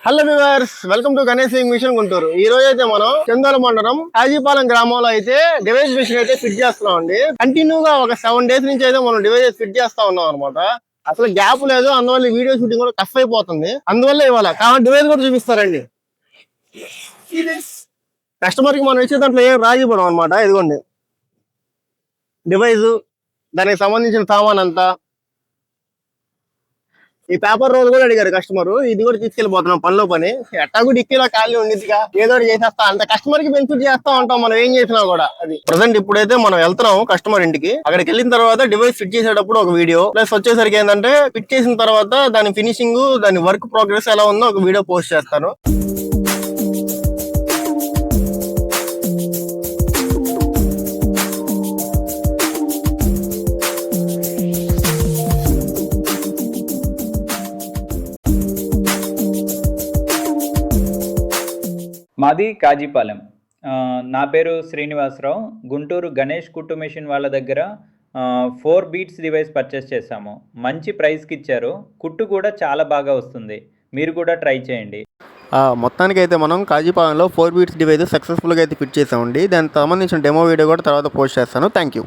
Hello viewers, welcome to Ganesh mission Guntur. ఈ రోజు అయితే మనం చందోల మండలం హాజీపాలెం గ్రామంలో అయితే డివైస్ మిషన్ అయితే ఫిట్ చేస్తున్నాం అండి. కంటిన్యూగా ఒక 7 days నుంచి అయితే మనం డివైస్ ఫిట్ చేస్తా ఉన్నాం అనమాట. అసలు గ్యాప్ లేదు, అందువల్ల వీడియో షూటింగ్ కూడా టఫ్ అయిపోతుంది. అందువల్ల ఇవాళ కాబట్టి డివైస్ కూడా చూపిస్తారండి. కస్టమర్ కి మనం ఇచ్చే దాంట్లో ఏం రాజీ పడం అనమాట. ఇదిగోండి డివైస్, దానికి సంబంధించిన సామాన్ అంతా. ఈ పేపర్ రోల్ కూడా అడిగారు కస్టమర్, ఇది కూడా తీసుకెళ్లిపోతున్నాం పనిలో పని. ఎట్టాగు డిక్కీలో ఖాళీ ఉండిద్దిగా, ఏదో ఒకటి చేసేస్తా. అంత కస్టమర్ కి బెనిఫిట్ చేస్తా ఉంటాం మనం ఏం చేసినా కూడా. అది ప్రజెంట్ ఇప్పుడైతే మనం వెళ్తున్నాం కస్టమర్ ఇంటికి. అక్కడికి వెళ్ళిన తర్వాత డివైస్ ఫిట్ చేసేటప్పుడు ఒక వీడియో, ప్లస్ వచ్చేసరికి ఏంటంటే ఫిట్ చేసిన తర్వాత దాని ఫినిషింగ్, దాని వర్క్ ప్రోగ్రెస్ ఎలా ఉందో ఒక వీడియో పోస్ట్ చేస్తాను. మాది కాజీపాలెం. నా పేరు శ్రీనివాసరావు. గుంటూరు గణేష్ కుట్టు మెషిన్ వాళ్ళ దగ్గర 4 బీట్స్ డివైస్ పర్చేస్ చేశాము. మంచి ప్రైస్కి ఇచ్చారు. కుట్టు కూడా చాలా బాగా వస్తుంది. మీరు కూడా ట్రై చేయండి. మొత్తానికి అయితే మనం కాజీపాలెంలో 4 బీట్స్ డివైస్ సక్సెస్ఫుల్గా అయితే ఫిట్ చేసామండి. దానికి సంబంధించిన డెమో వీడియో కూడా తర్వాత పోస్ట్ చేస్తాను. Thank you.